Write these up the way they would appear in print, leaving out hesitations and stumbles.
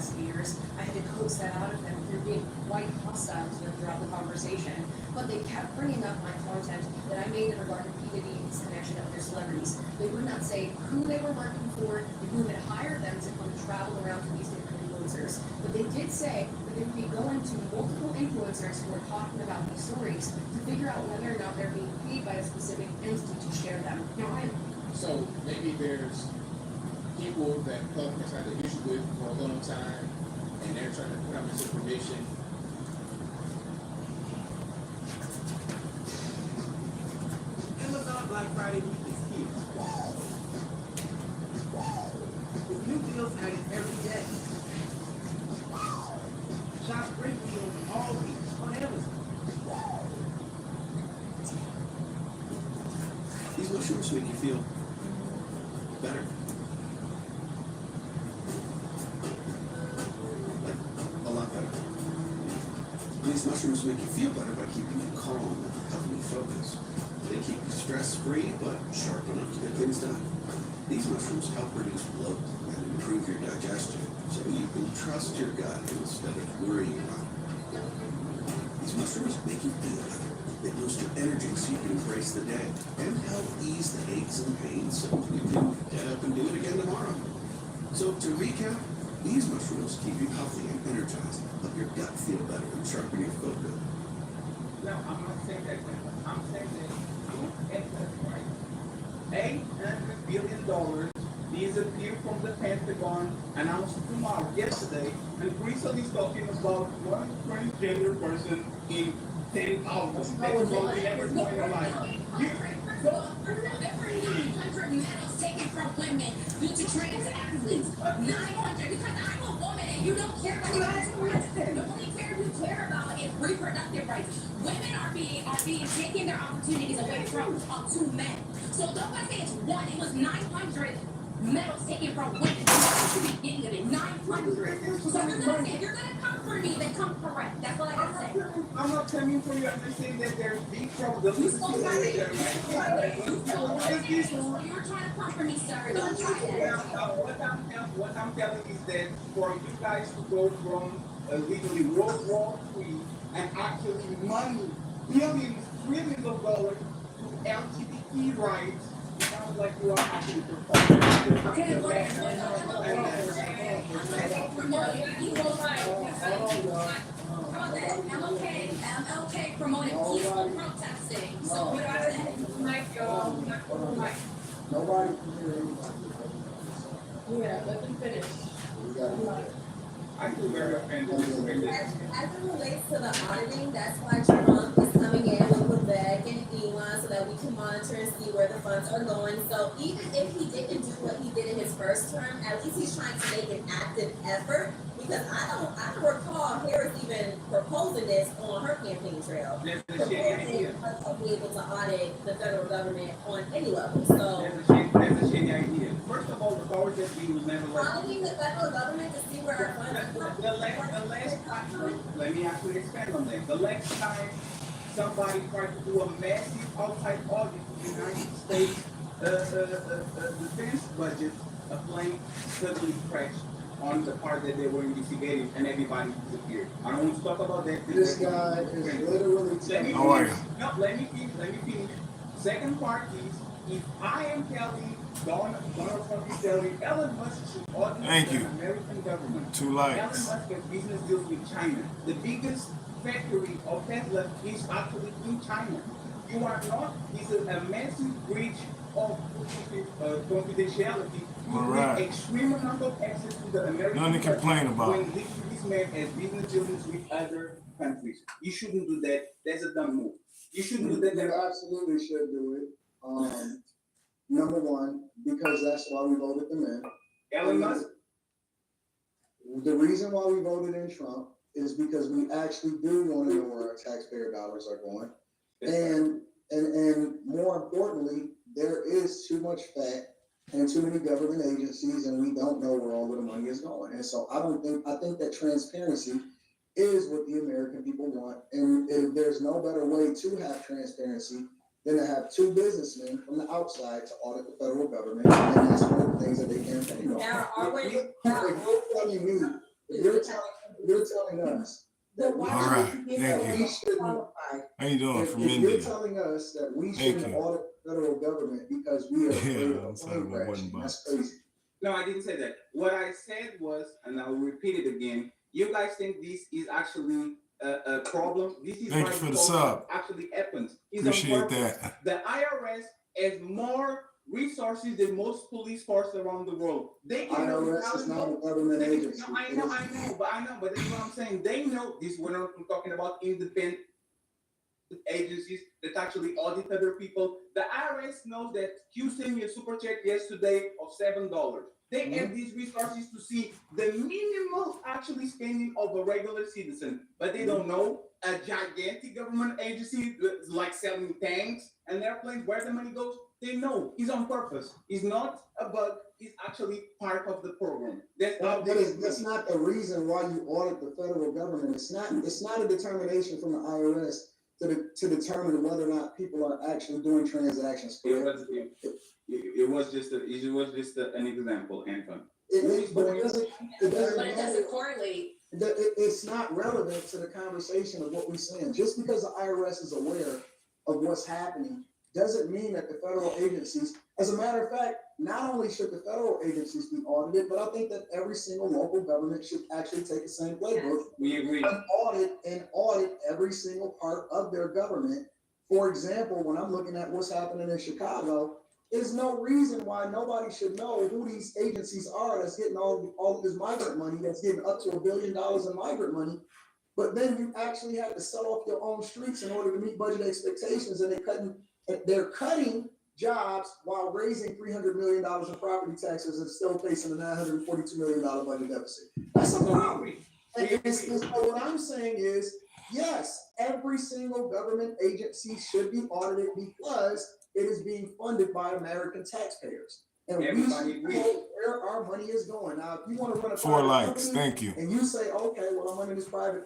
investigators. I had to coax that out of them. They're being quite hostile to them throughout the conversation. But they kept bringing up my content that I made in regard to P. Diddy's connection to other celebrities. They would not say who they were working for, who had hired them to come travel around to these different influencers. But they did say that they would be going to multiple influencers who are talking about these stories to figure out whether or not they're being paid by a specific entity to share them. So maybe there's people that Public has had an issue with for a long time, and they're trying to put out misinformation. Amazon Black Friday week is here. With new deals added every day. Shop great deals all week on Amazon. These mushrooms make you feel better. Like, a lot better. These mushrooms make you feel better by keeping you calm and helping you focus. They keep you stress-free, but sharp enough to get things done. These mushrooms help reduce bloat and improve your digestion, so you can trust your gut instead of worrying about it. These mushrooms make you feel better. They boost your energy so you can embrace the day and help ease the aches and pains so you can get up and do it again tomorrow. So to recap, these mushrooms keep you healthy and energized, help your gut feel better and sharpen your focus. No, I'm not saying that. I'm saying that you and that's right. $800 billion disappeared from the Pentagon, announced tomorrow, yesterday, and recently talking about one transgender person in 10 hours. That's what we ever saw in our life. Every 900 medals taken from women due to trans athletes. 900 because I'm a woman and you don't care about rights. The only care you care about is reproductive rights. Women are being taking their opportunities away from two men. So don't I say it's one, it was 900 medals taken from women. That's the beginning of it. 900. So if you're gonna come for me, then come correct. That's what I gotta say. I'm not coming for you. I'm just saying that there's big trouble. You spoke right. You were trying to come for me, sir. Don't try that. What I'm telling is that for you guys to go from legally World War III and actually money, billions, trillions of dollars to LGBT rights, it sounds like you are actually performing. MLK promoted peaceful protesting. So what do I say? Nobody can hear anybody. Yeah, let them finish. We got I feel very offended. As it relates to the auditing, that's why Trump is coming in with Quebec and Elon so that we can monitor and see where the funds are going. So even if he didn't do what he did in his first term, at least he's trying to make an active effort, because I don't recall Harris even proposing this on her campaign trail. There's a shady idea. To be able to audit the federal government on any level. So There's a shady idea. First of all, the powers that be was never like. auditing the federal government to see where our funds are The last time, let me actually expand on that. The last time somebody tried to do a massive outside audit of the United States defense budget, a plane suddenly crashed on the part that they were investigating and everybody disappeared. I don't want to talk about that. This guy is literally telling How are you? No, let me finish. Second part is, if I am telling Donald Trump is telling Elon Musk should audit the American government. 2 likes. Elon Musk has business deals with China. The biggest factory of Tesla is actually in China. You are not, it's a massive breach of confidentiality. Right. Extreme amount of access to the American Nothing to complain about. when this man has business dealings with other countries. You shouldn't do that. That's a dumb move. You shouldn't do that. You absolutely should do it. Number one, because that's why we voted them in. Elon Musk. The reason why we voted in Trump is because we actually do want to know where our taxpayer dollars are going. And more importantly, there is too much fat and too many government agencies, and we don't know where all of the money is going. And so I think that transparency is what the American people want. And if there's no better way to have transparency than to have two businessmen from the outside to audit the federal government, and that's one of the things that they campaign on. If You're telling us that we The All right, white thank that you. we shouldn't, qualified. How you doing? From if you're India. telling us that we Thank shouldn't you. audit the federal government because we are afraid Yeah, of a I'm sorry, plane my crash, button that's box. crazy. No, I didn't say that. What I said was, and I'll repeat it again. You guys think this is actually a problem? This is Thank why you for the this sub. actually happens. It's on Appreciate purpose. that. The IRS has more resources than most police forces around the world. They can IRS is not a government agency. No, I know, but that's what I'm saying. They know this. We're not talking about independent agencies that actually audit other people. The IRS knows that you sent me a super check yesterday of $7. They have these resources to see the minimal actually spending of a regular citizen, but they don't know a gigantic government agency like selling tanks and airplanes where the money goes. They know it's on purpose. It's not a bug. It's actually part of the program. That's That's not the reason why you audit the federal government. It's not a determination from the IRS to determine whether or not people are actually doing transactions. It was just an example, Anton. But it doesn't But it matter. doesn't correlate. It's not relevant to the conversation of what we're saying. Just because the IRS is aware of what's happening doesn't mean that the federal agencies, as a matter of fact, not only should the federal agencies be audited, but I think that every single local government should actually take the same playbook We agree. and audit every single part of their government. For example, when I'm looking at what's happening in Chicago, there's no reason why nobody should know who these agencies are that's getting all of this migrant money, that's getting up to $1 billion in migrant money. But then you actually have to sell off your own streets in order to meet budget expectations, and they're cutting jobs while raising $300 million in property taxes and still facing a $942 million budget deficit. That's a problem. And so what I'm saying is, yes, every single government agency should be audited because it is being funded by American taxpayers. And we Everybody should agrees. know where our money is going. Now, if you want to run a 4 private likes. company Thank you. and you say, okay, well, I'm running this private,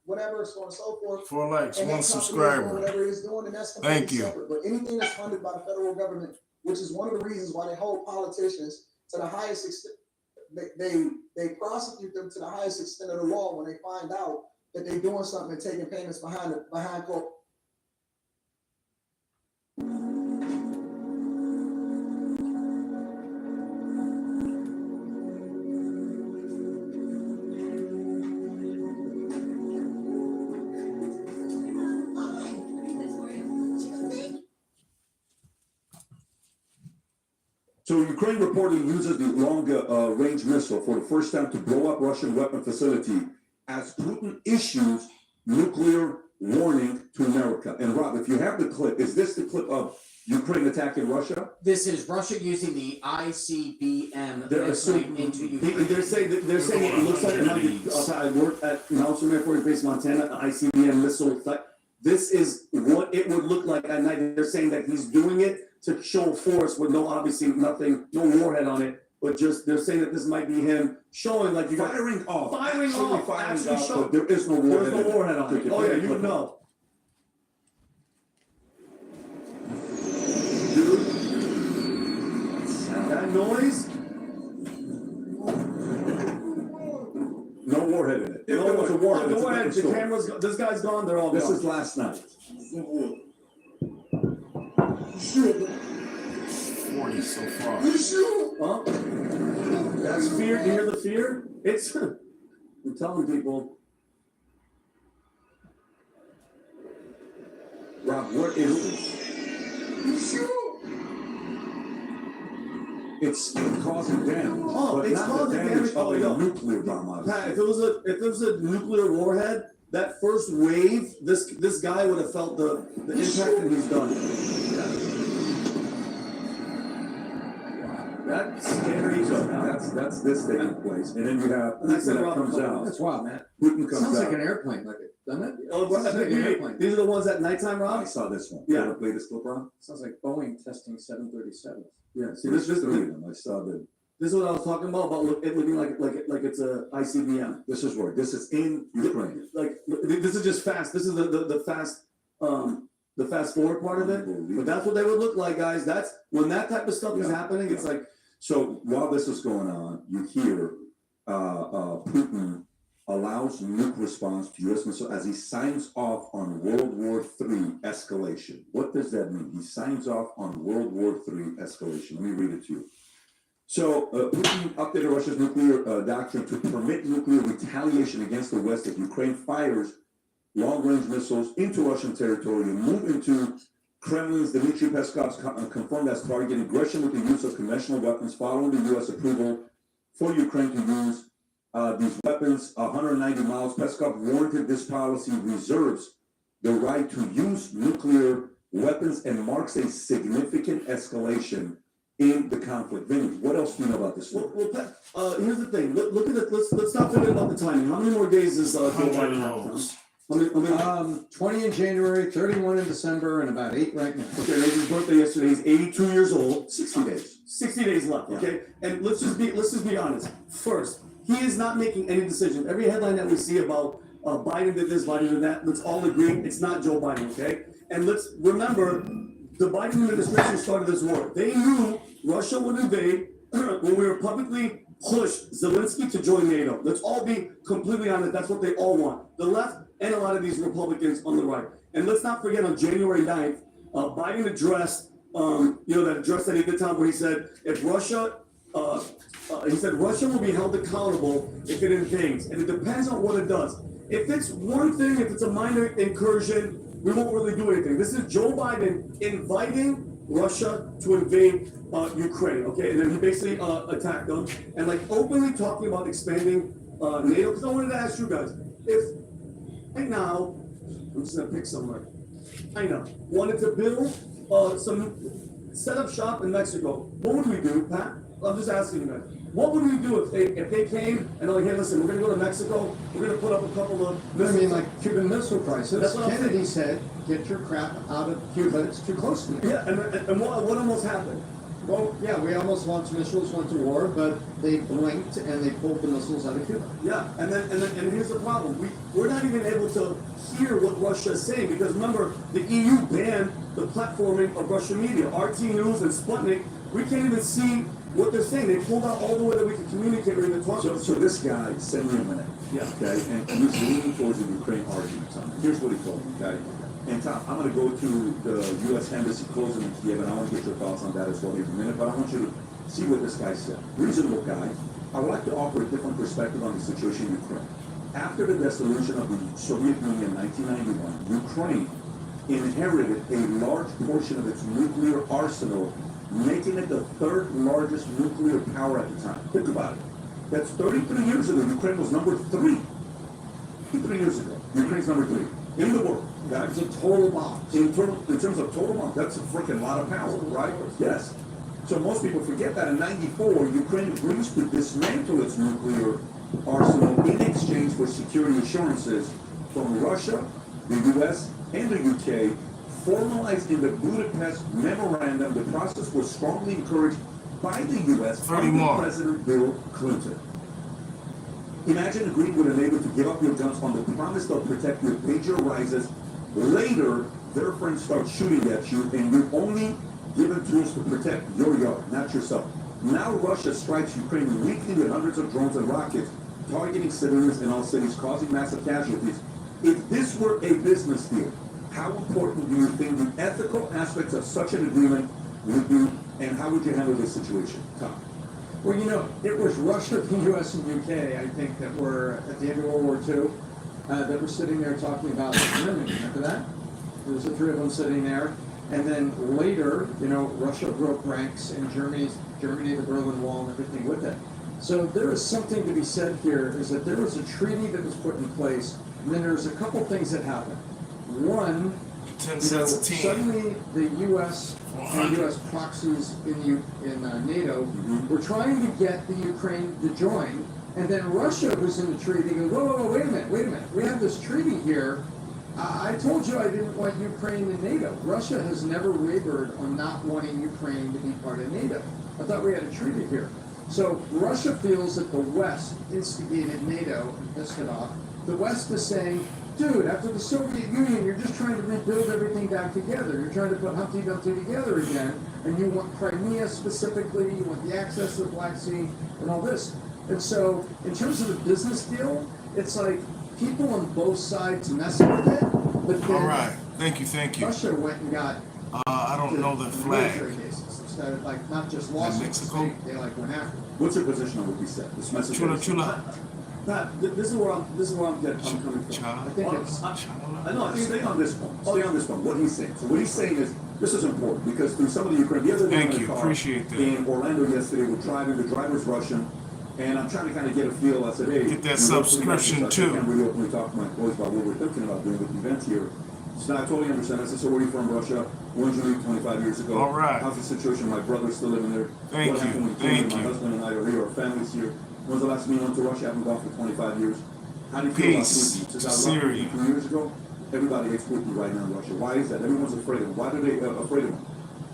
whatever, so on and so forth. 4 likes. And 1 that company is doing subscriber. whatever it's doing, and that's Thank completely you. separate. But anything that's funded by the federal government, which is one of the reasons why they hold politicians to the highest extent, they prosecute them to the highest extent of the law when they find out that they're doing something and taking payments behind closed. So Ukraine reportedly uses the long-range missile for the first time to blow up Russian weapon facility as Putin issues nuclear warning to America. And Rob, if you have the clip, is this the clip of Ukraine attacking Russia? This is Russia using the ICBM They're missiling into Ukraine. They're saying it looks like I worked at Nelson Air Force Base, Montana, an ICBM missile. This is what it would look like at night. They're saying that he's doing it to show force with obviously nothing, no warhead on it, but just they're saying that this might be him showing like you got Firing off. firing Actually off, firing actually off, show. but there is no There's warhead. no warhead on it. Oh yeah, you would know. Dude, that noise. No warhead in it. If No, there was a warhead, no it's a warhead. different The story. camera's this guy's gone. They're all This gone. is last night. 40 so far. Huh? That's fear. You hear the fear? It's. I'm telling people. Rob, what is this? It's causing damage. Oh, but it's not the causing damage. of Oh, a yeah. nuclear bomb. Pat, if it was a nuclear warhead, that first wave, this guy would have felt the impact, and he's done. That's scary. So that's this taking place, and then you have That's Putin that Rob. comes out. That's wild, man. Putin comes Sounds out. like an airplane, doesn't it? Oh, Sounds like an airplane. these are the ones at nighttime, I Rob. saw this one. Yeah. You wanna play this clip, Rob? Sounds like Boeing testing 737. Yeah. See, There's this is three of them. I saw the. this is what I was talking about it looking like it's a ICBM. This is where this is in Ukraine. Like this is just fast. This is the fast forward part of it. But that's what they would look like, guys. That's when that type of stuff is happening. It's like So while this is going on, you hear Putin allows nuke response to U.S. missiles as he signs off on World War III escalation. What does that mean? He signs off on World War III escalation. Let me read it to you. So, Putin updated Russia's nuclear doctrine to permit nuclear retaliation against the West if Ukraine fires long-range missiles into Russian territory and move into Kremlin's Dmitry Peskov's confirmed as targeting aggression with the use of conventional weapons following the U.S. approval for Ukraine to use these weapons 190 miles. Peskov warranted this policy reserves the right to use nuclear weapons and marks a significant escalation in the conflict. Vinny, what else do you know about this? Well, Pat, here's the thing. Look at it. Let's not forget about the timing. How many more days is Joe Biden have? 20 in January, 31 in December, and about 8 right now. Okay, made his birthday yesterday. He's 82 years old. 60 days. 60 days left. Okay, and let's just be honest. First, he is not making any decision. Every headline that we see about Biden did this, Biden did that, let's all agree it's not Joe Biden. Okay, and let's remember the Biden administration started this war. They knew Russia would invade when we were publicly pushed Zelensky to join NATO. Let's all be completely honest. That's what they all want. The left and a lot of these Republicans on the right. And let's not forget on January 9th, Biden addressed, that address that he did, Tom, where he said, if Russia, Russia will be held accountable if it invades. And it depends on what it does. If it's one thing, if it's a minor incursion, we won't really do anything. This is Joe Biden inviting Russia to invade Ukraine, okay? And then he basically attacked them and like openly talking about expanding NATO. Because I wanted to ask you guys, if right now, I'm just gonna pick somewhere, China wanted to build set up shop in Mexico, what would we do, Pat? I'm just asking you guys. What would we do if they came and they're like, hey, listen, we're gonna go to Mexico, we're gonna put up a couple of I mean, like Cuban Missile Crisis. That's what I'm Kennedy said, get your crap out of Cuba, it's too close to me. Yeah, and what almost happened? Well, yeah, we almost launched missiles, went to war, but they blinked and they pulled the missiles out of Cuba. Yeah, and here's the problem. We're not even able to hear what Russia is saying because remember, the EU banned the platforming of Russian media. RT News and Sputnik, we can't even see what they're saying. They pulled out all the way that we can communicate or even talk. So this guy sent me a minute. Yeah. Okay, and he's leaning towards the Ukraine argument. Tom. Here's what he told me, okay? And Tom, I'm going to go to the U.S. Embassy closing in Kiev, and I want to get your thoughts on that as well in a minute, but I want you to see what this guy said. Reasonable guy. I would like to offer a different perspective on the situation in Ukraine. After the dissolution of the Soviet Union in 1991, Ukraine inherited a large portion of its nuclear arsenal, making it the third largest nuclear power at the time. Think about it. That's 33 years ago. Ukraine was number 3. 33 years ago. Ukraine's number 3 in the world. That's a total bomb. In terms of total bomb, that's a freaking lot of power, right? Yes. So most people forget that in '94, Ukraine agrees to dismantle its nuclear arsenal in exchange for security assurances from Russia, the U.S., and the U.K., formalized in the Budapest memorandum. The process was strongly encouraged by the U.S. under President Bill Clinton. Imagine agreeing with a neighbor to give up your guns on the promise they'll protect you if danger arises. Later, their friends start shooting at you, and you're only given tools to protect your yard, not yourself. Now Russia strikes Ukraine weekly with hundreds of drones and rockets, targeting civilians in all cities, causing massive casualties. If this were a business deal, how important do you think the ethical aspects of such an agreement would be, and how would you handle this situation, Tom? Well, it was Russia, the U.S., and U.K., I think, that were, at the end of World War II, that were sitting there talking about Germany. Remember that? There was the 3 of them sitting there. And then later, Russia broke ranks, and Germany, the Berlin Wall, and everything with it. So there is something to be said here, is that there was a treaty that was put in place, and then there's a couple things that happened. One, suddenly the U.S. and U.S. proxies in NATO were trying to get the Ukraine to join, and then Russia, who's in the treaty, goes, whoa, wait a minute, we have this treaty here. I told you I didn't want Ukraine in NATO. Russia has never wavered on not wanting Ukraine to be part of NATO. I thought we had a treaty here. So Russia feels that the West instigated NATO and pissed it off. The West is saying, dude, after the Soviet Union, you're just trying to rebuild everything back together. You're trying to put Humpty Dumpty together again, and you want Crimea specifically, you want the access to the Black Sea, and all this. And so, in terms of the business deal, it's like people on both sides messing with it, but then All right. Thank you. Russia went and got I don't know the flag. military bases instead of like not just lawsuits. Mexico? They like went after. What's your position on what he said? This message. Chula. This is where I'm coming from. Child. I think it's, I know. Stay on this one. Stay on this one. What he's saying. So what he's saying is this is important because through some of the Ukraine. The other day Thank in the you. car Appreciate that. in Orlando yesterday, we're driving. The driver's Russian, and I'm trying to kind of get a feel. I said, hey, Get that we subscription, openly- I too. can't really openly talk to my employees about what we're thinking about doing with the event here. So I totally understand. I said, so where are you from, Russia? When did you leave 25 years ago? All right. How's the situation? My brother's still living there. Thank What you. happened when you came Thank here? My you. husband and I are here. Our family's here. When's the last time you went to Russia? I haven't gone for 25 years. How do you feel about Peace Putin? to Since I left Syria. 2 years ago, everybody hates Putin right now in Russia. Why is that? Everyone's afraid of him. Why are they afraid of him?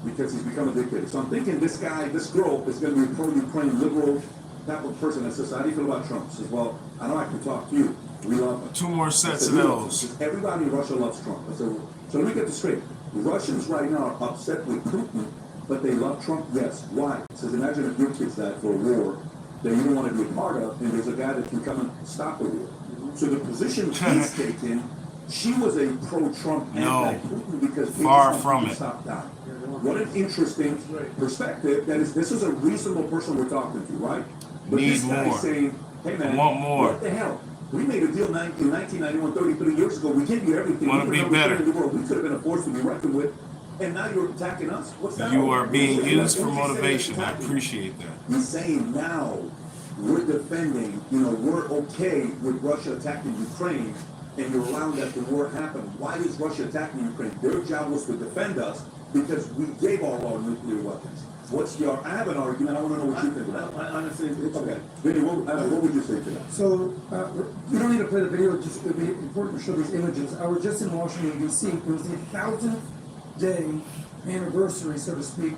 Because he's become a dictator. So I'm thinking this girl is going to be a pro-Ukraine liberal type of person that says, how do you feel about Trump? Says, well, I know I can talk to you. We love him. 2 more I sets said, of "We love him." those. Says, everybody in Russia loves Trump. I said, well, so let me get this straight. The Russians right now are upset with Putin, but they love Trump? Yes. Why? It says, imagine if your kids died for a war that you don't want to be a part of, and there's a guy that can come and stop the war. So the position he's taken, she was a pro-Trump No. anti-Putin because they Far just from want to it. stop that. What an interesting perspective. That is, this is a reasonable person we're talking to, right? But Need this guy's more. saying, hey man, Want more. what the hell? We made a deal in 1991, 33 years ago. We gave you everything. Wanna We were be number better. 10 in the world. We could have been a force to be reckoned with. And now you're attacking us? What's that? You all are about? being What used is for he saying motivation. I attacking? appreciate that. He's saying now we're defending, we're okay with Russia attacking Ukraine, and you're allowing that the war happen. Why is Russia attacking Ukraine? Their job was to defend us because we gave all our nuclear weapons. I have an argument. I want to know what you think about it. honestly, it's Okay. Vinny, what would you say to that? So, you don't need to play the video, just it'd be important to show these images. I was just in Washington DC. It was the 1000th day anniversary, so to speak,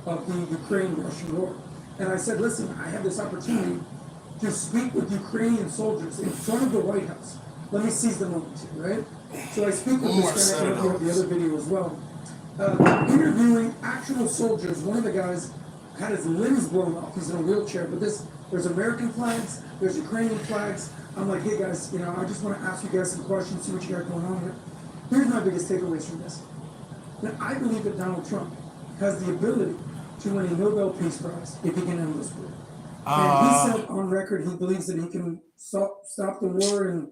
of the Ukraine-Russian war. And I said, listen, I have this opportunity to speak with Ukrainian soldiers in front of the White House. Let me seize the moment here, right? So I speak with this guy, and I have the other video as well. Interviewing actual soldiers. One of the guys had his limbs blown off. He's in a wheelchair, but there's American flags, there's Ukrainian flags. I'm like, hey guys, I just want to ask you guys some questions, see what you got going on here. Here's my biggest takeaways from this. Now, I believe that Donald Trump has the ability to win a Nobel Peace Prize if he can end this war. And he said on record he believes that he can stop the war and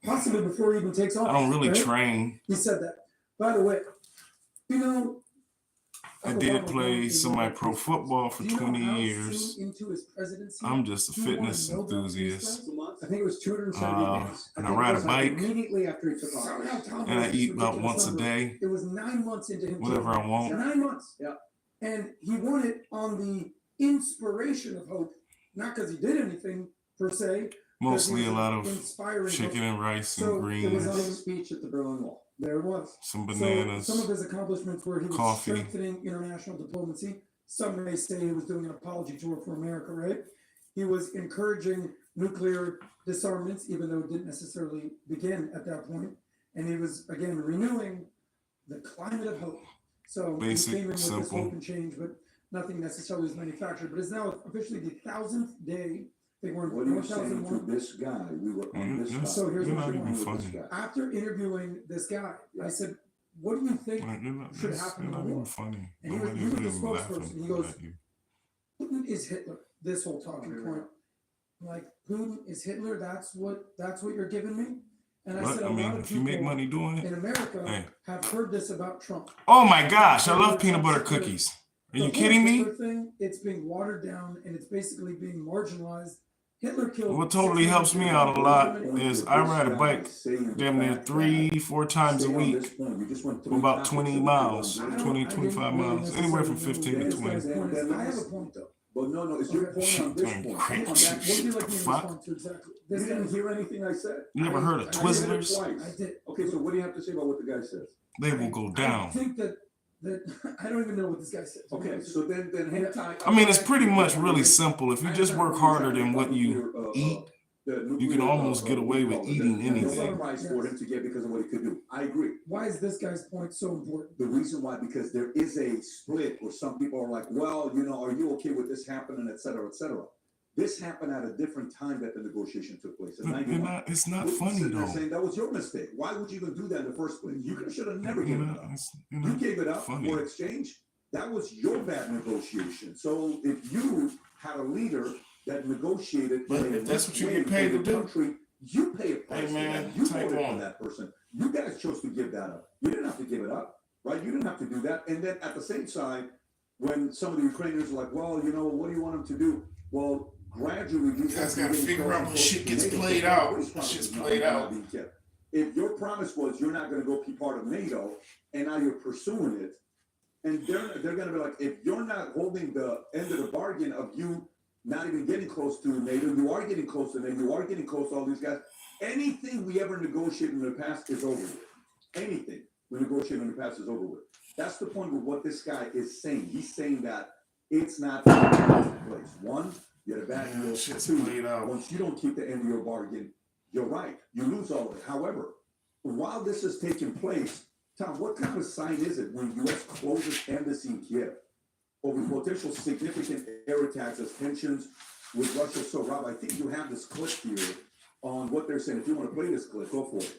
possibly before he even takes off. I don't really right? train. He said that. By the way, I did play semi-pro football for 20 years. Into his presidency, I'm just a he won fitness Nobel Peace enthusiast. Prize. I think it was 270 days. And I ride a bike. Immediately after he took office. And I eat about once a day. It was 9 months into him. Whatever I want. 9 months. Yeah. And he won it on the inspiration of hope, not because he did anything per se. Mostly a lot of inspiring chicken hope. and rice So and it was on greens, his speech at the Berlin Wall. There it was. some So bananas. some of his accomplishments were he was coffee. strengthening international diplomacy. Some may say he was doing an apology tour for America, right? He was encouraging nuclear disarmaments, even though it didn't necessarily begin at that point. And he was, again, renewing the climate of hope. So Basic, he came in with this simple. hope and change, but nothing necessarily is manufactured. But it's now officially the 1000th day. They were What in are you saying to 1001. this guy? We were on this guy. So here's You're what not you even want. funny. After interviewing this guy, I said, what do you think should happen in the You're not even war? funny. And he was Nobody's the even spokesperson. laughing He goes, at you. Putin is Hitler. This whole talking point. I'm like, Putin is Hitler. That's what you're giving me. And I What? said, I a lot mean, of if you make people money doing in it. America Hey. have heard this about Trump. Oh my gosh, I love peanut butter cookies. Are you The whole kidding me? Hitler thing, it's being watered down and it's basically being marginalized. Hitler killed. What totally 600 helps me people. out a lot is I ride a bike damn near 3-4 times a week for about 20 miles, 20, 25 miles, anywhere from 15 to 20. I have a point though. But no, it's your point on this Doing point. crazy What would you like me to Fuck. respond to exactly? You This didn't guy, hear anything I said? You never heard of I said it Twizzlers? twice. I did. Okay, so what do you have to say about what the guy says? They will go I down. think that I don't even know what this guy said. Okay, so then hang tight. I mean, it's pretty much really simple. If you just work harder than what you eat, you can almost get away with eating anything. Price for him to get because of what he could do. I agree. Why is this guy's point so important? The reason why, because there is a split where some people are like, well, are you okay with this happening, et cetera, et cetera. This happened at a different time that the negotiation took place. In But 91. it's not We're funny sitting there though. saying that was your mistake. Why would you even do that in the first place? You should have never You given know, it up. it's You gave it up funny. for exchange. That was your bad negotiation. So if you had a leader that negotiated, But in a if that's what you way get paid for to the do. country, you pay a price Hey, for man, that. You type voted for on. that person. You guys chose to give that up. You didn't have to give it up, right? You didn't have to do that. And then at the same side, when some of the Ukrainians are like, well, you know, what do you want them to do? Well, gradually, You guys gotta figure out when shit gets played out. Shit's played out. If your promise was you're not going to go be part of NATO, and now you're pursuing it, and they're going to be like, if you're not holding the end of the bargain of you not even getting close to NATO, you are getting close to NATO, you are getting close to all these guys. Anything we ever negotiated in the past is over with. Anything we negotiated in the past is over with. That's the point with what this guy is saying. He's saying that it's not taking place. One, you had a bad deal. Shit's Two, played out. once you don't keep the end of your bargain, you're right. You lose all of it. However, while this is taking place, Tom, what kind of sign is it when U.S. closes embassy in Kiev over potential significant air attacks as tensions with Russia? So, Rob, I think you have this clip here on what they're saying. If you want to play this clip, go for it.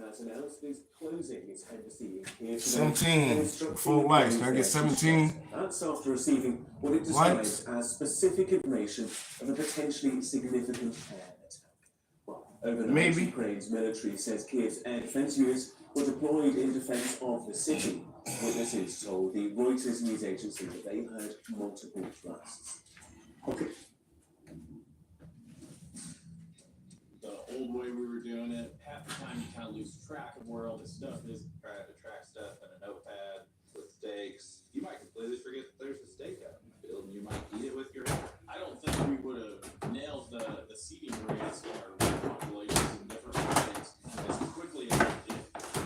Has announced it's closing its embassy in Kiev. 17 full likes. Can I get 17? That's after receiving what it describes as specific information of a potentially significant air attack. Well, overnight, Maybe. Ukraine's military says Kiev's air defense units were deployed in defense of the city. Witnesses told the Reuters news agency that they heard multiple thrusts. Okay. The old way we were doing it, half the time you kind of lose track of where all this stuff is. Trying to track stuff in a notepad with stakes. You might completely forget that there's a stake out in the field, and you might eat it with your hand. I don't think we would have nailed the seeding rates or populations in different regions as quickly as we did.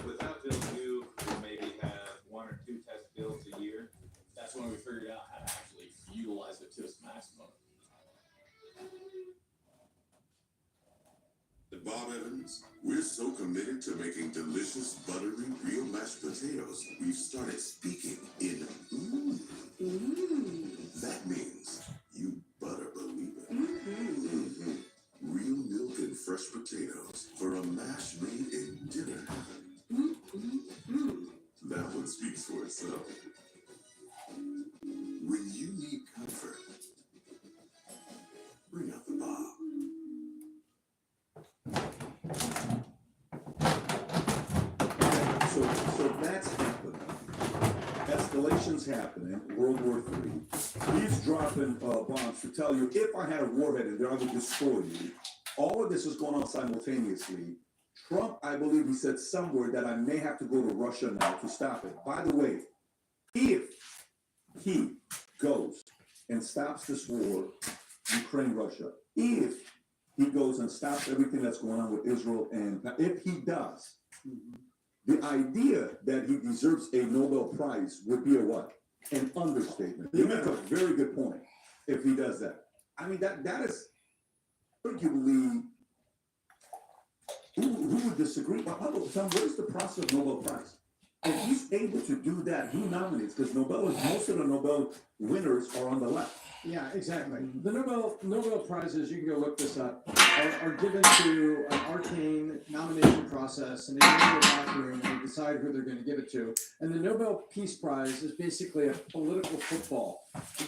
Without Bill 2, we maybe have 1 or 2 test builds a year. That's when we figured out how to actually utilize it to its maximum. At Bob Evans, we're so committed to making delicious, buttery, real mashed potatoes, we've started speaking in ooh. That means you better believe it. Real milk and fresh potatoes for a mash made in dinner heaven. That one speaks for itself. When you need comfort, bring out the Bob. So that's happening. Escalation's happening. World War III. He's dropping bombs to tell you, if I had a warhead in there, I would destroy you. All of this is going on simultaneously. Trump, I believe he said somewhere that I may have to go to Russia now to stop it. By the way, if he goes and stops this war, Ukraine-Russia, if he goes and stops everything that's going on with Israel, and if he does, the idea that he deserves a Nobel Prize would be a what? An understatement. You make a very good point if he does that. I mean, that is arguably, who would disagree? Tom, what is the process of Nobel Prize? If he's able to do that, who nominates? Because most of the Nobel winners are on the left. Yeah, exactly. The Nobel Prizes, you can go look this up, are given to an arcane nomination process, and they go into a back room and they decide who they're going to give it to. And the Nobel Peace Prize is basically a political football.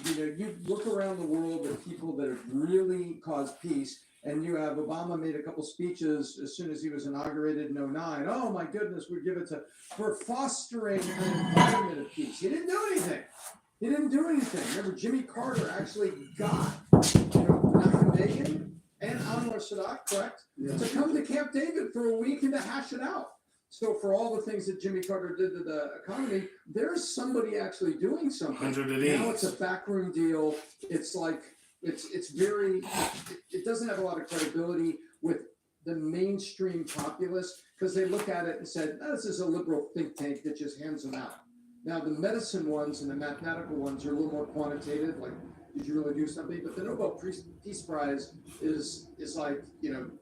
You know, you look around the world at people that have really caused peace, and you have Obama made a couple speeches as soon as he was inaugurated in 2009. Oh my goodness, we give it to, for fostering an environment of peace. He didn't do anything. He didn't do anything. Remember, Jimmy Carter actually got, Menachem Begin and Anwar Sadat, correct, to come to Camp David for a week and to hash it out. So for all the things that Jimmy Carter did to the economy, there's somebody actually doing something. 108. Now it's a backroom deal. It's like, it's very, it doesn't have a lot of credibility with the mainstream populace because they look at it and said, oh, this is a liberal think tank that just hands them out. Now, the medicine ones and the mathematical ones are a little more quantitative, like, did you really do something? But the Nobel Peace Prize is like, you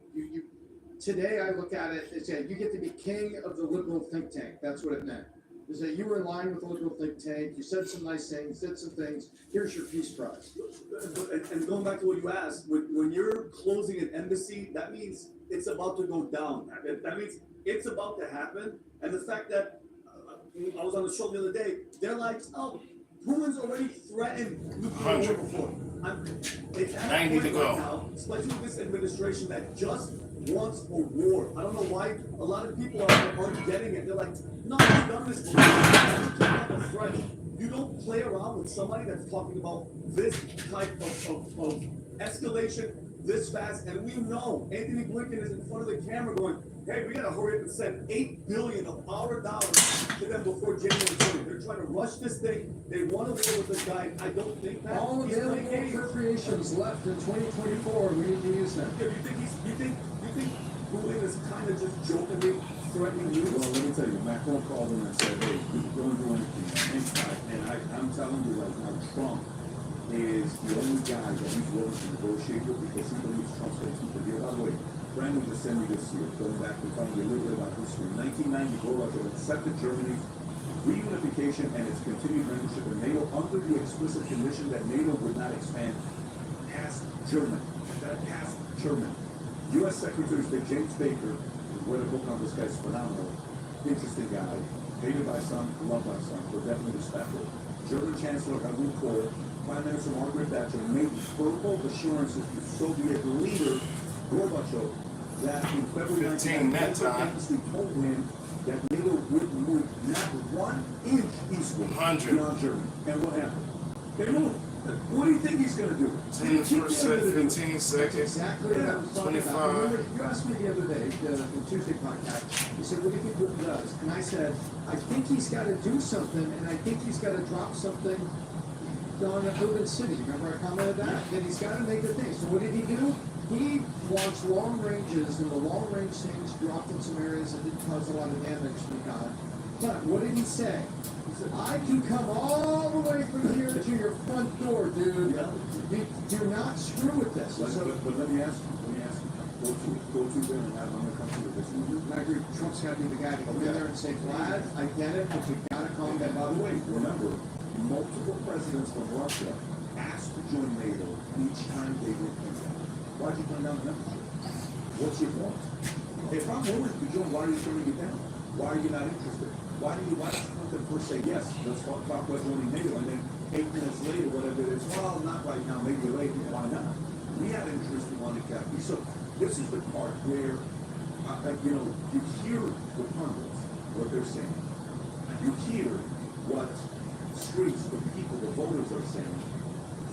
today I look at it and say, you get to be king of the liberal think tank. That's what it meant. is that you were in line with the liberal think tank, you said some nice things, did some things, here's your peace prize. And going back to what you asked, when you're closing an embassy, that means it's about to go down. That means it's about to happen. And the fact that I was on the show the other day, they're like, oh, Putin's already threatened nuclear war before. It's at 90 to point go. right now, especially with this administration that just wants a war. I don't know why a lot of people aren't getting it. They're like, no, we've done this before. The French. You don't play around with somebody that's talking about this type of escalation this fast. And we know Anthony Blinken is in front of the camera going, hey, we gotta hurry up and send $8 billion of our dollars to them before January 20th. They're trying to rush this thing. They want to deal with this guy. I don't think that All he's available playing games. appropriations left in 2024, we need to use them. Yeah, you think Putin is kind of just jokingly threatening you? Well, let me tell you, Macron called him and said, hey, don't do anything. I'm telling you right now, Trump is the only guy that he's willing to negotiate with because he believes Trump's going to keep the deal. By the way, Brandon just sent me this year, going back to telling you a little bit about history. In 1990, Gorbachev accepted Germany's reunification and its continued membership in NATO under the explicit condition that NATO would not expand past Germany. Past Germany. U.S. Secretary of State James Baker, who read a book on this guy's phenomenal, interesting guy, hated by some, loved by some, but definitely respected. German Chancellor Helmut Kohl, Prime Minister Margaret Thatcher made verbal assurances to Soviet leader Gorbachev that in February 1990, told him that NATO would move not 1 inch eastward beyond Germany. And what happened? They moved. What do you think he's going to do? 15 seconds. Exactly what I was talking about. Remember, you asked me the other day, the Tuesday podcast, you said, what do you think Putin does? And I said, I think he's got to do something, and I think he's got to drop something on a urban city. Remember I commented that? That he's got to make a thing. So what did he do? He launched long ranges, and the long range things dropped in some areas that didn't cause a lot of damage to God. But what did he say? He said, I can come all the way from here to your front door, dude. Do not screw with this. But let me ask you, go to them and have them come to this with you. I agree, Trump's gotta be the guy to go in there and say, Vlad, I get it, but you gotta calm down. By the way, remember, multiple presidents from Russia asked to join NATO each time they were in. Why'd you turn down the membership? What's your point? If I'm willing to join, why are you turning it down? Why are you not interested? Why did Clinton first say yes, let's talk about joining NATO, and then 8 minutes later, whatever it is, well, not right now, maybe later, why not? We had interest in wanting Catholic. So this is the part where, you hear the pundits, what they're saying. You hear what streets, the people, the voters are saying.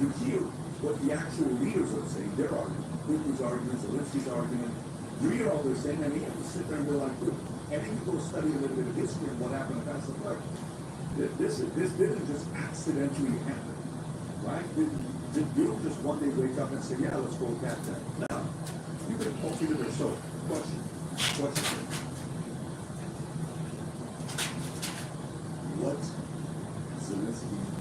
You hear what the actual leaders are saying, their argument, Putin's argument, Zelensky's argument. You hear all they're saying, and you have to sit there and go like, look, and then you go study a little bit of history and what happened past the flood. This didn't just accidentally happen, right? You don't just one day wake up and say, yeah, let's go attack that. No, you can consider there. So, question. What Zelensky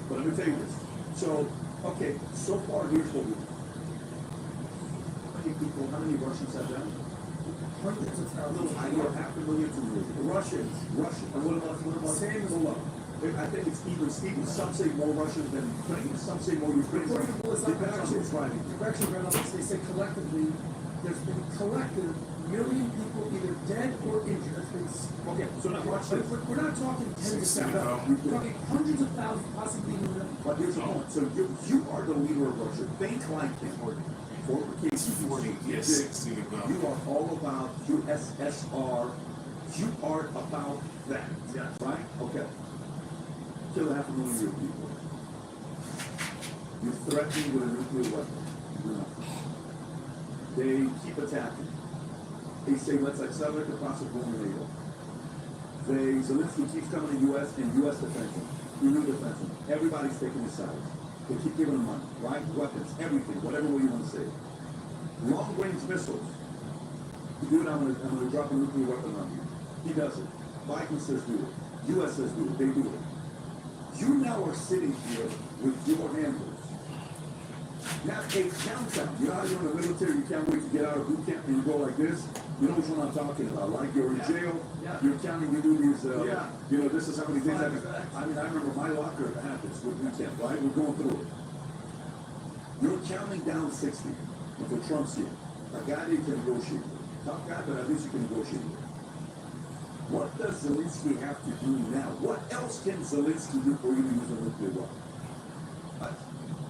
But let me tell you this. So, okay, so far here's what we do. How many Russians have done? Hundreds of thousands. I know 500,000 to Russians. And what about same as below? I think it's even Steven. Some say more Russians than Ukrainians. Some say more Ukrainians. They say collectively, there's been collective million people either dead or injured. Okay, so now watch this. We're not talking tens of thousands. We're talking hundreds of thousands, possibly even millions. But here's the point. So you are the leader of Russia. Think like him. Former KGB. Yes, you are all about USSR. You are about that. Yes. Right? Okay. Kill 500,000 people. You're threatening with a nuclear weapon. They keep attacking. They say, let's accelerate the process of going to NATO. Zelensky keeps coming to U.S. and U.S. defense him. EU defense him. Everybody's taking his side. They keep giving him money, right? Weapons, everything, whatever way you want to say it. Long-range missiles. You do it, I'm going to drop a nuclear weapon on you. He does it. Biden says do it. U.S. says do it. They do it. You now are sitting here with your handlers. Now a countdown. You know how you're in the military, you can't wait to get out of boot camp and you go like this? You know which one I'm talking about. Like you're in jail, you're counting, you do these, you know, this is how many days I mean, I remember my locker happens with boot camp, right? We're going through it. You're counting down 60 until Trump's here. A guy you can negotiate with. Tough guy, but at least you can negotiate with. What does Zelensky have to do now? What else can Zelensky do for you to use a nuclear weapon?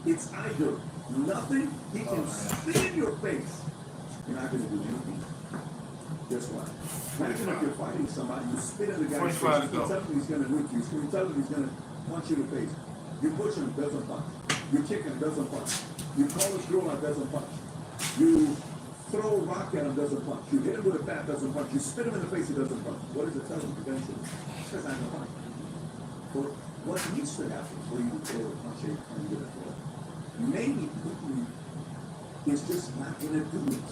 It's either nothing, he can spit in your face. You're not going to do anything. Guess what? Imagine if you're fighting somebody, you spit in the guy's face, you tell him he's going to nuke you, you tell him he's going to punch you in the face. You push him, doesn't punch. You kick him, doesn't punch. You call his girl out, doesn't punch. You throw a rock at him, doesn't punch. You hit him with a bat, doesn't punch. You spit him in the face, he doesn't punch. What does it tell him eventually? It's not going to punch. But what needs to happen for you to throw a punch and you get a throw? Maybe Putin is just not going to do it.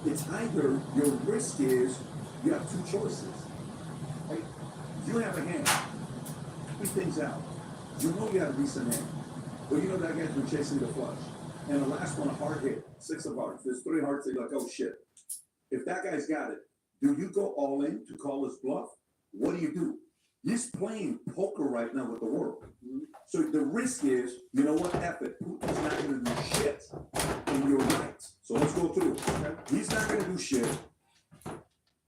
It's either your risk is you have two choices. Right? You have a hand. Three things out. You know you have a decent hand. But you know that guy's been chasing the flush. And the last one, a hard hit. 6 of hearts. There's 3 hearts. They're like, oh shit. If that guy's got it, do you go all in to call his bluff? What do? He's playing poker right now with the world. So the risk is, you know what, F it. Putin's not going to do shit. And you're right. So let's go through it. Okay? He's not going to do shit.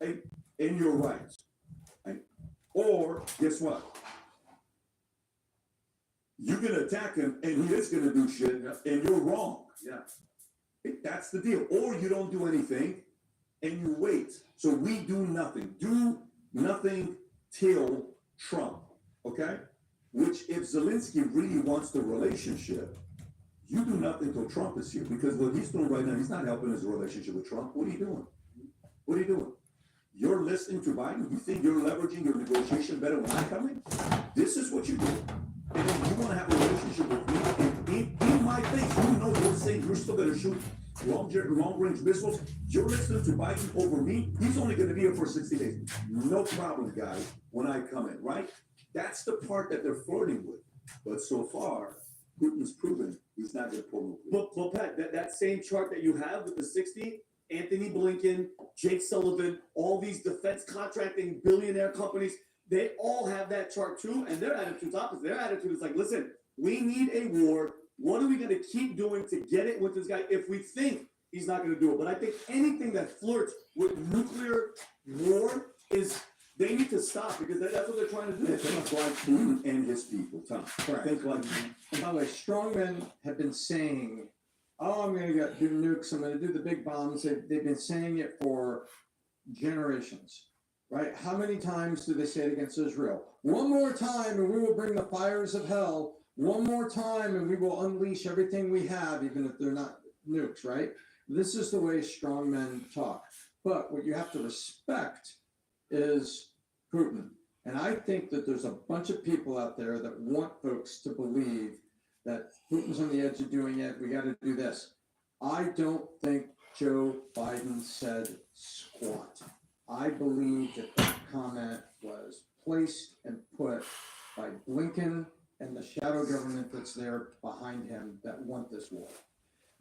And you're right. Right? Or, guess what? You're going to attack him and he is going to do shit and you're wrong. That's the deal. Or you don't do anything and you wait. So we do nothing. Do nothing till Trump. Okay? Which, if Zelensky really wants the relationship, you do nothing till Trump is here. Because what he's doing right now, he's not helping his relationship with Trump. What are you doing? What are you doing? You're listening to Biden? You think you're leveraging your negotiation better when I'm coming? This is what you do. And then you want to have a relationship with me, and in my face, you know you're saying you're still going to shoot long-range missiles. You're listening to Biden over me. He's only going to be here for 60 days. No problem, guys, when I come in, right? That's the part that they're flirting with. But so far, Putin's proven he's not going to pull nuclear. Well, Pat, that same chart that you have with the 60, Anthony Blinken, Jake Sullivan, all these defense contracting billionaire companies, they all have that chart too, and their attitude's opposite. Their attitude is like, listen, we need a war. What are we going to keep doing to get it with this guy if we think he's not going to do it? But I think anything that flirts with nuclear war is, they need to stop because that's what they're trying to do. Think like Putin and his people, Tom. Correct. Think like And by the way, strongmen have been saying, oh, I'm going to do nukes, I'm going to do the big bombs. They've been saying it for generations, right? How many times do they say it against Israel? One more time and we will bring the fires of hell. One more time and we will unleash everything we have, even if they're not nukes, right? This is the way strongmen talk. But what you have to respect is Putin. And I think that there's a bunch of people out there that want folks to believe that Putin's on the edge of doing it. We got to do this. I don't think Joe Biden said squat. I believe that that comment was placed and put by Blinken and the shadow government that's there behind him that want this war.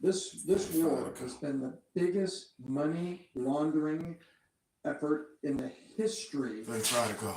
This war has been the biggest money laundering effort in the history They try to go.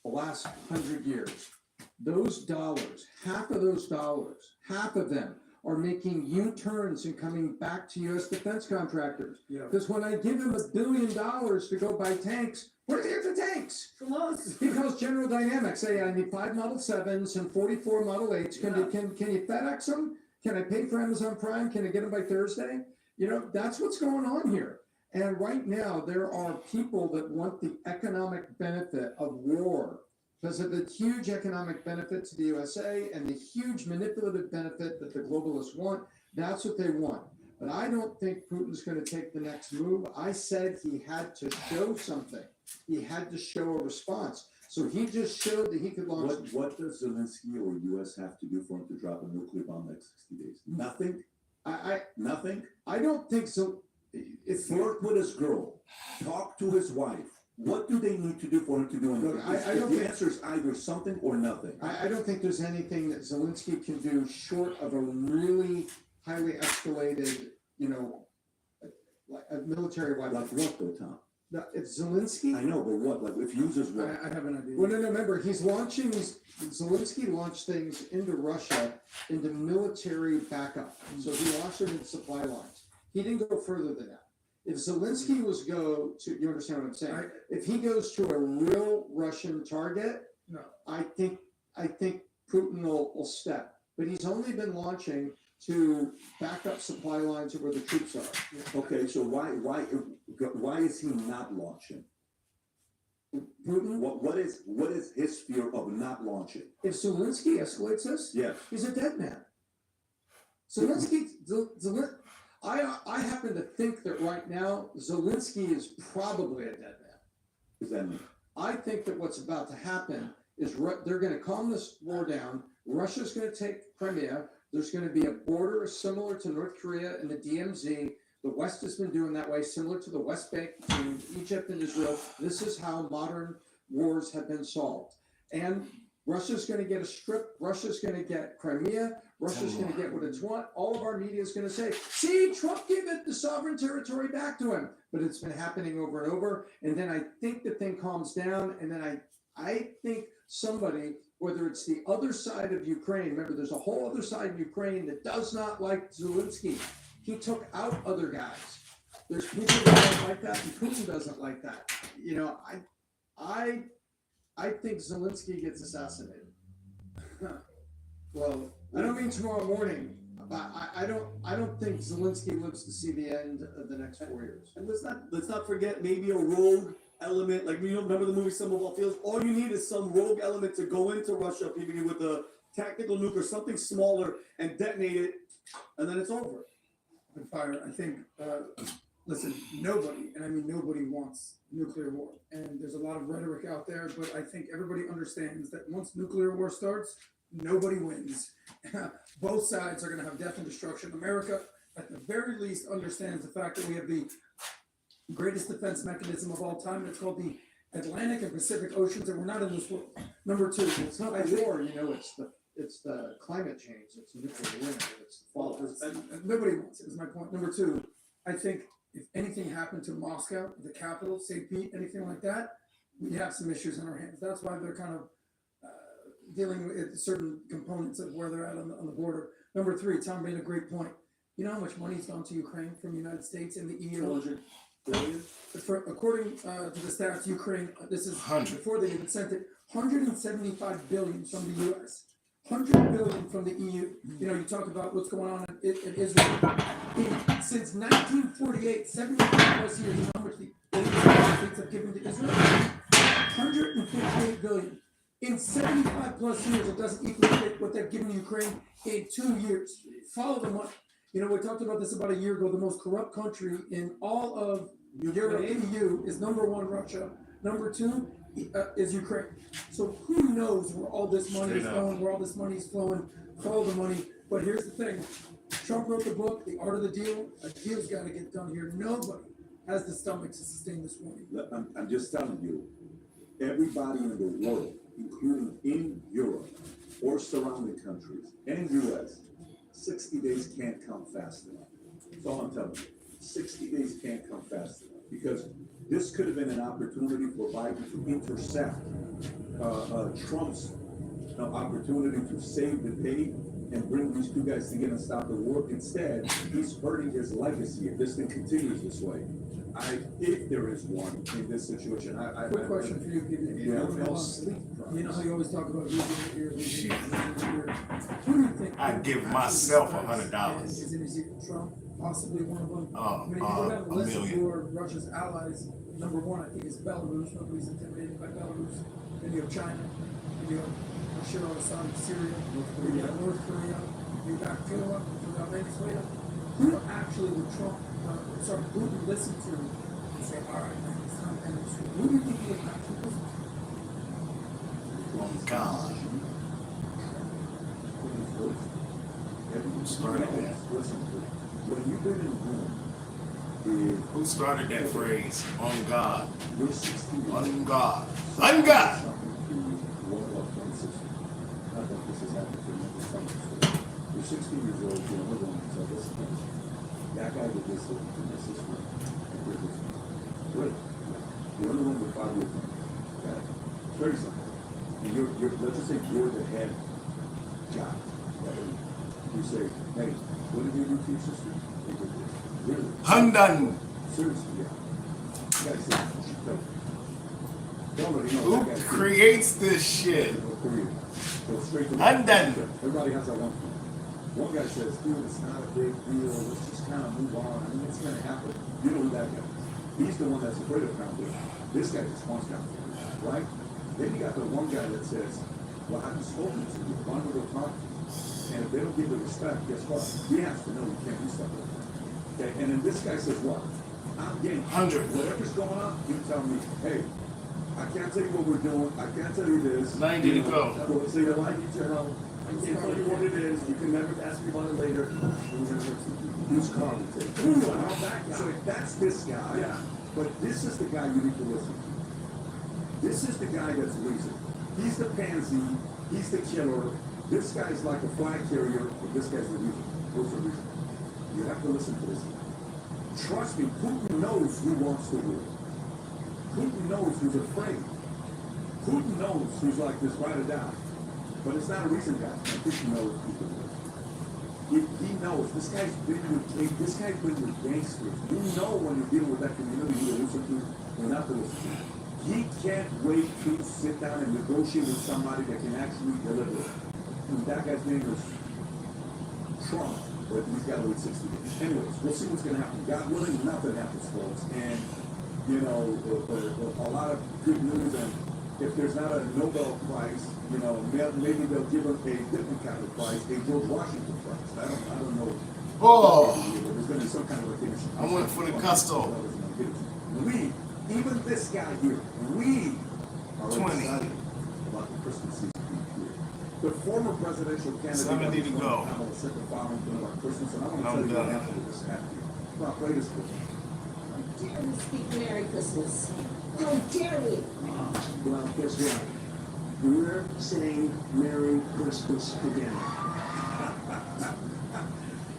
the last 100 years. Those dollars, half of those dollars, half of them are making U-turns and coming back to U.S. defense contractors. Because when I give them $1 billion to go buy tanks, where do they get the tanks? From us. Because General Dynamics say I need 5 Model 7s and 44 Model 8s. Can you FedEx them? Can I pay for Amazon Prime? Can I get them by Thursday? You know, that's what's going on here. And right now, there are people that want the economic benefit of war because of the huge economic benefit to the USA and the huge manipulative benefit that the globalists want. That's what they want. But I don't think Putin's going to take the next move. I said he had to show something. He had to show a response. So he just showed that he could launch. What does Zelensky or U.S. have to do for him to drop a nuclear bomb next 60 days? Nothing? Nothing? I don't think so. Flirt with his girl. Talk to his wife. What do they need to do for him to do anything? Look, I don't The think- answer is either something or nothing. I don't think there's anything that Zelensky can do short of a really highly escalated, like a military weapon. Like what though, Tom? No, if Zelensky. I know, but what? Like if he uses what? I have an idea. Well, no, remember, Zelensky launched things into Russia, into military backup. So he launched it into supply lines. He didn't go further than that. If Zelensky you understand what I'm saying? If he goes to a real Russian target, No. I think Putin will step. But he's only been launching to back up supply lines of where the troops are. Okay, so why is he not launching? Putin? What is his fear of not launching? If Zelensky escalates this, Yes. he's a dead man. I happen to think that right now Zelensky is probably a dead man. What does that mean? I think that what's about to happen is they're going to calm this war down. Russia's going to take Crimea. There's going to be a border similar to North Korea and the DMZ. The West has been doing that way, similar to the West Bank between Egypt and Israel. This is how modern wars have been solved. And Russia's going to get a strip. Russia's going to get Crimea. Russia's going to get what it's want. All of our media is going to say, see, Trump gave it the sovereign territory back to him. But it's been happening over and over. And then I think the thing calms down. And then I think somebody, whether it's the other side of Ukraine, remember, there's a whole other side of Ukraine that does not like Zelensky. He took out other guys. There's people that don't like that, and Putin doesn't like that. I think Zelensky gets assassinated. Well, I don't mean tomorrow morning, but I don't think Zelensky lives to see the end of the next 4 years. And let's not forget maybe a rogue element, like remember the movie Some of All Fields? All you need is some rogue element to go into Russia, maybe with a tactical nuke or something smaller, and detonate it, and then it's over. Fire. I think, listen, nobody, and I mean nobody wants nuclear war. And there's a lot of rhetoric out there, but I think everybody understands that once nuclear war starts, nobody wins. Both sides are going to have death and destruction. America, at the very least, understands the fact that we have the greatest defense mechanism of all time. It's called the Atlantic and Pacific Oceans, and we're not in this world. Number two, It's not the war, it's the climate change, it's nuclear winter, it's the fall. and nobody wants it, is my point. Number two, I think if anything happened to Moscow, the capital, St. Pete, anything like that, we have some issues in our hands. That's why they're kind of dealing with certain components of where they're at on the border. Number three, Tom made a great point. You know how much money's gone to Ukraine from the United States and the EU? 200 billion? According to the stats, Ukraine, this is 100. before they even sent it, 175 billion from the US. 100 billion from the EU. You talk about what's going on in Israel. Since 1948, 75 plus years, you know how much the United States have given to Israel? 158 billion. In 75 plus years, it doesn't equal what they've given Ukraine in 2 years. Follow the money. We talked about this about a year ago. The most corrupt country in all of Europe, EU, is number one, Russia. Number two is Ukraine. So who knows where all this money is going, where all this money is flowing. Follow the money. But here's the thing. Trump wrote the book, The Art of the Deal. A deal's got to get done here. Nobody has the stomach to sustain this war. I'm just telling you, everybody in the world, including in Europe or surrounding countries and US, 60 days can't come fast enough. That's all I'm telling you. 60 days can't come fast enough because this could have been an opportunity for Biden to intercept Trump's opportunity to save the day and bring these two guys together and stop the war. Instead, he's hurting his legacy if this thing continues this way. If there is one in this situation, Quick question for you, Peter. Yeah. You know how you always talk about losing your ear, losing your ear. Who do you think? I'd give myself $100. Is it Trump? Possibly one of them. Oh, When you go down the a list of million. who are Russia's allies, number one, I think, is Belarus. Nobody's intimidated by Belarus. Then you have China. Then you have Bashar al-Assad, Syria. You have North Korea. You have Cuba. You have Venezuela. Who actually would Trump, who would listen to and say, all right, man, it's time to end this war? Who do you think he would actually listen to? Oh, God. Started that. Listen, when you've been in a room with Who started that phrase? On God. You're 60 years On God. On God. You're 16 years old, you're another one, so this thing. That guy did this, and this is what. Good. You're in the room with 5 years old. Okay? 30 something. And you're, let's just say you're the head guy. Right? You say, hey, what did you do to your sister? They did this. Really? Undone. Seriously, yeah. You guys say, no. Who creates this shit? Undone. Everybody has that one. One guy says, dude, it's not a big deal. Let's just kind of move on. I mean, it's going to happen. You know who that guy is. He's the one that's afraid of accountability. This guy just wants accountability, right? Then you got the one guy that says, well, I haven't spoken to you. Why don't we go talk to you? And if they don't give the respect, guess what? He has to know you can't do stuff like that. Okay? And then this guy says, what? I'm game. 100. Whatever's going on, you tell me, hey, I can't tell you what we're doing. I can't tell you this. 90 to go. Well, say, I need your help. I can't tell you what it is. You can never ask me about it later. Who's calling? So that's this guy. Yeah. But this is the guy you need to listen to. This is the guy that's losing. He's the pansy. He's the killer. This guy's like a flag carrier, but this guy's the loser. Who's the loser? You have to listen to this guy. Trust me, Putin knows who wants to win. Putin knows who's afraid. Putin knows who's like this ride or die. But it's not a reason, guys. Putin knows who's the worst. He knows. This guy's been with gangsters. You know when you're dealing with that community you're listen to, you're not to listen to. He can't wait to sit down and negotiate with somebody that can actually deliver. And that guy's name is Trump. But he's got to wait 60 days. Anyways, we'll see what's going to happen. God willing, nothing happens, folks. And you know, a lot of good news, and if there's not a Nobel Prize, you know, maybe they'll give him a different kind of prize, a George Washington Prize. I don't know. Oh, there's going to be some kind of recognition. I went for the gusto. We, even this guy here, we are 20. excited about the Christmas season being here. The former presidential candidate 70 to go. said the following thing about Christmas, and I want to tell you what happened with this happy. Well, play this clip. Dare we speak Merry Christmas? How dare we? Well, guess what? We're saying Merry Christmas again.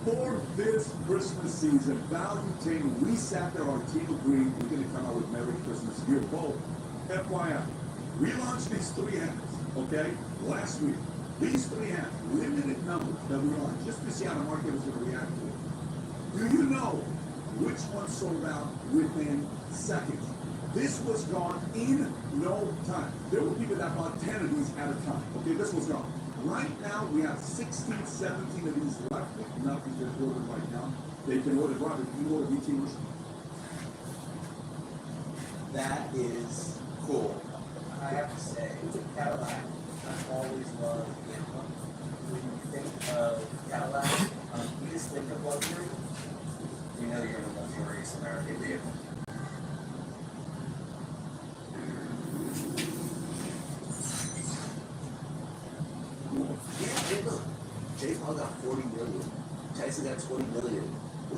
For this Christmas season, value team, we sat there, our team agreed, we're going to come out with Merry Christmas Year both. FYI, we launched these 3 hats, okay, last week. These 3 hats, limited numbers that we launched, just to see how the market was going to react to it. Do you know which one sold out within seconds? This was gone in no time. There were people that bought 10 of these at a time. Okay, this was gone. Right now, we have 16, 17 of these left. Nothing to order right now. They can order, Robert, you order BT. That is cool. I have to say, Cadillac, I've always loved the emblem. When you think of Cadillac, you just think of luxury. You know you're in a luxurious American vehicle. Yeah, hey, look. Jake Paul got 40 million. Tyson got 20 million.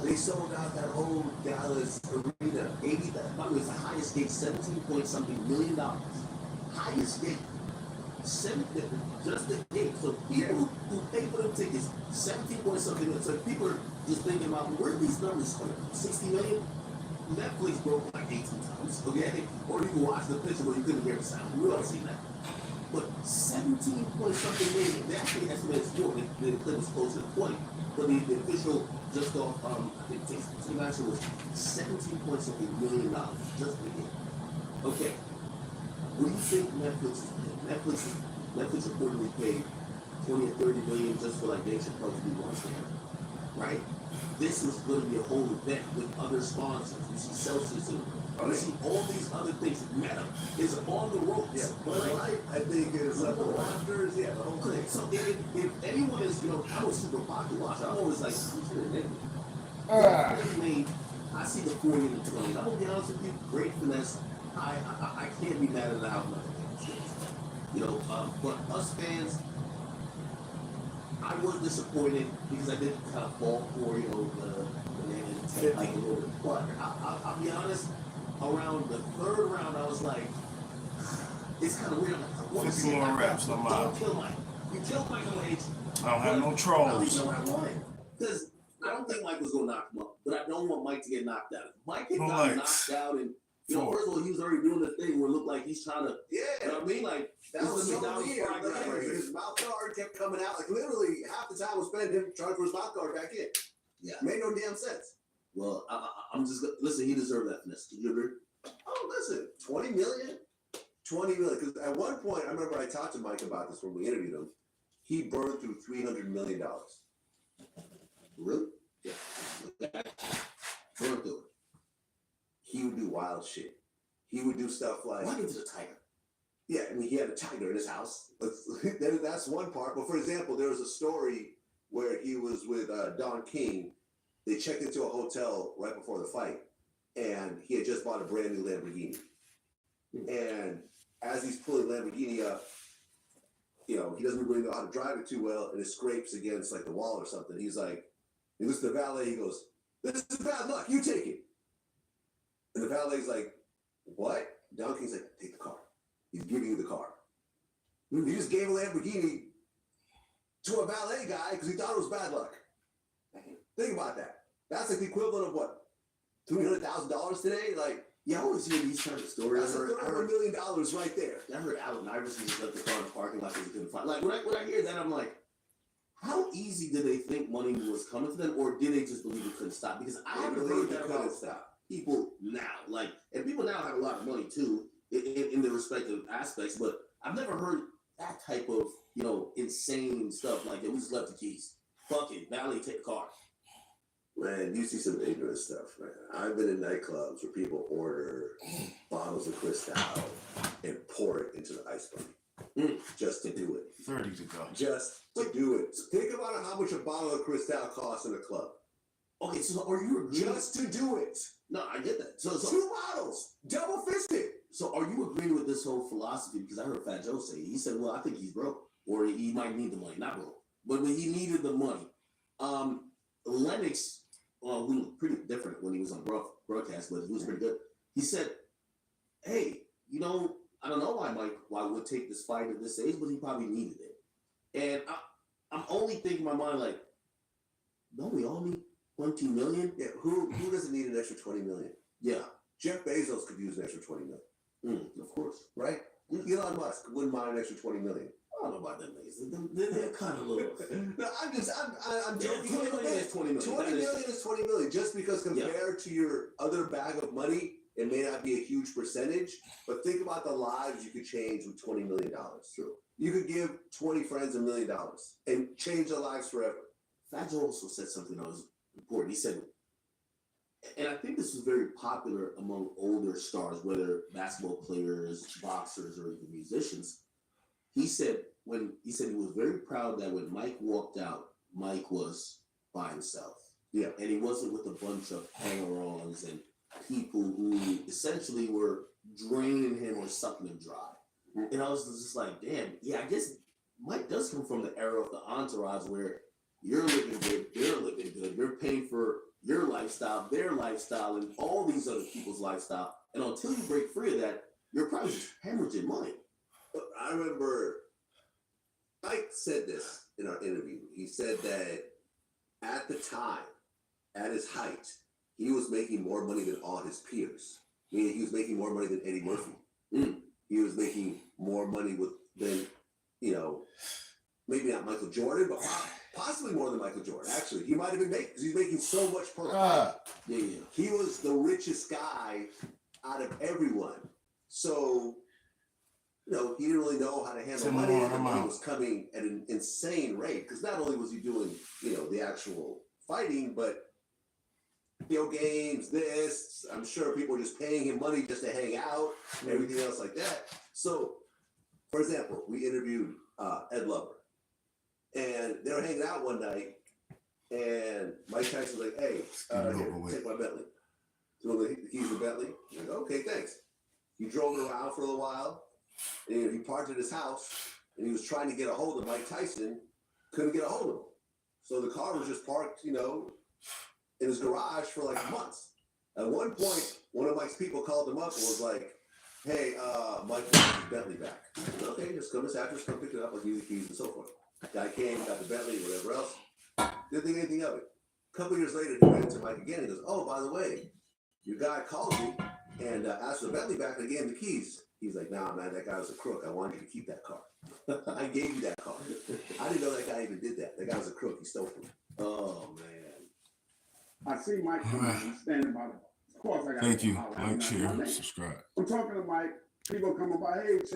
They sold out that whole Dallas arena. 80, that was the highest gate, 17 point something $million. Highest gate. Just the gate. So people who pay for them tickets, 17 point something. So people are just thinking about where are these numbers coming from? 60 million? Netflix broke like 18 times, okay? Or you can watch the picture where you couldn't hear the sound. We all seen that. But 17 point something million, they actually estimated it's more. The clip was closer to 20. But the official just off, I think Team Action was 17 point something $million just for the game. Okay. What do you think Netflix is paying? Netflix reportedly paid 20 or 30 million just for like Dave Chappelle to be launched there. Right? This was going to be a whole event with other sponsors. You see Celsius and you see all these other things. Meta is on the ropes. Yeah, but I think it's like the Raptors, yeah, the whole thing. So if anyone is, you know, I was super pocket watch. I'm always like, I see the 40 and the 20. I'm gonna be honest with you, great finesse. I can't be mad at how much. You know, but us fans, I was disappointed because I didn't kind of fall for, you know, the name take Mike a little bit. But I'll be honest, around the third round, I was like, it's kind of weird. I'm like, I want to 50 see more Mike reps, I'm out. Don't kill Mike. You killed Mike on age. I don't have no I don't trolls. even know what I wanted. Because I don't think Mike was going to knock him up. But I don't want Mike to get knocked out. If Mike had No gotten lights. knocked out and, you know, first of all, he was already doing the thing where it looked like he's trying to, Yeah. you know what I mean? Like, That this was is a so McDonald's weird. fry guy right here. His mouth guard kept coming out. Like literally half the time was spent him trying to put his mouth guard back in. Yeah. Made no damn sense. Well, I'm just gonna listen. He deserved that finesse. Did you agree? Oh, listen, 20 million? 20 million. Because at one point, I remember I talked to Mike about this when we interviewed him. He burned through $300 million. Really? Yeah. Burned through it. He would do wild shit. He would do stuff like. What happened to the tiger? Yeah, I mean, he had a tiger in his house. That's one part. But for example, there was a story where he was with Don King. They checked into a hotel right before the fight, and he had just bought a brand new Lamborghini. And as he's pulling Lamborghini up, you know, he doesn't really know how to drive it too well, and it scrapes against like the wall or something. He's like, he looks to the valet, he goes, "This is bad luck, you take it." And the valet's like, "What?" Don King's like, "Take the car. He's giving you the car." He just gave a Lamborghini to a valet guy because he thought it was bad luck. Think about that. That's like the equivalent of what? $300,000 today? Like, yeah, I always hear these kind of stories. That's $300 million right there. I heard Allen Iverson just left the car in the parking lot because he couldn't find. Like when I hear that, I'm like, how easy did they think money was coming to them, or did they just believe it couldn't stop? Because I haven't heard that about people now. Like, and people now have a lot of money too in their respective aspects, but I've never heard that type of, you know, insane stuff. Like, we just left the keys. Fuck it, valet, take the car. Man, you see some ignorant stuff, man. I've been in nightclubs where people order bottles of Cristal and pour it into the ice bucket just to do it. 30 to go. Just to do it. So think about how much a bottle of Cristal costs in a club. Okay, so are you agreeing? Just to do it. No, I get that. So 2 bottles, double fisted. So are you agreeing with this whole philosophy? Because I heard Fat Joe say, he said, well, I think he's broke, or he might need the money. Not broke, but he needed the money. Lennox, who was pretty different when he was on broadcast, but he was pretty good. He said, hey, you know, I don't know why would take this fight at this age, but he probably needed it. And I'm only thinking in my mind, like, don't we all need 20 million? Yeah, who doesn't need an extra 20 million? Yeah. Jeff Bezos could use an extra 20 million. Of course. Right? Elon Musk wouldn't mind an extra 20 million. I don't know about them niggas. They're kind of little. No, I'm joking. 20 million is 20 million. 20 million is 20 million. Just because compared to your other bag of money, it may not be a huge percentage, but think about the lives you could change with $20 million. True. You could give 20 friends $1 million and change their lives forever. Fat Joe also said something that was important. He said, and I think this was very popular among older stars, whether basketball players, boxers, or even musicians. He said he was very proud that when Mike walked out, Mike was by himself. Yeah. And he wasn't with a bunch of hanger-ons and people who essentially were draining him or sucking him dry. And I was just like, damn, yeah, I guess Mike does come from the era of the entourage where you're living good, they're living good, you're paying for your lifestyle, their lifestyle, and all these other people's lifestyle. And until you break free of that, you're probably just hemorrhaging money. I remember Mike said this in our interview. He said that at the time, at his height, he was making more money than all his peers. Meaning he was making more money than Eddie Murphy. He was making more money than, you know, maybe not Michael Jordan, but possibly more than Michael Jordan. Actually, he might have been making, because he's making so much per fight. Yeah. He was the richest guy out of everyone. So, you know, he didn't really know how to handle money. The money was coming at an insane rate, because not only was he doing, you know, the actual fighting, but video games, this, I'm sure people were just paying him money just to hang out, everything else like that. So, for example, we interviewed Ed Lover, and they were hanging out one night, and Mike Tyson was like, hey, here, take my Bentley. Threw the keys to the Bentley. I'm like, okay, thanks. He drove it around for a little while, and he parked at his house, and he was trying to get a hold of Mike Tyson, couldn't get a hold of him. So the car was just parked, you know, in his garage for like months. At one point, one of Mike's people called him up and was like, "Hey, Mike wants his Bentley back." Said, "Okay, just come this afterwards, come pick it up, I'll give you the keys and so forth." Guy came, got the Bentley, whatever else. Didn't think anything of it. A couple years later, he ran into Mike again and goes, "Oh, by the way, your guy called me and asked for the Bentley back and I gave him the keys." He's like, "Nah, man, that guy was a crook. I wanted you to keep that car. I gave you that car." I didn't know that guy even did that. That guy was a crook. He stole from me. Oh, man. I see Mike standing by the. Of course, I got. Thank you. Like, share, subscribe. I'm talking to Mike. People come by, "Hey, Chad,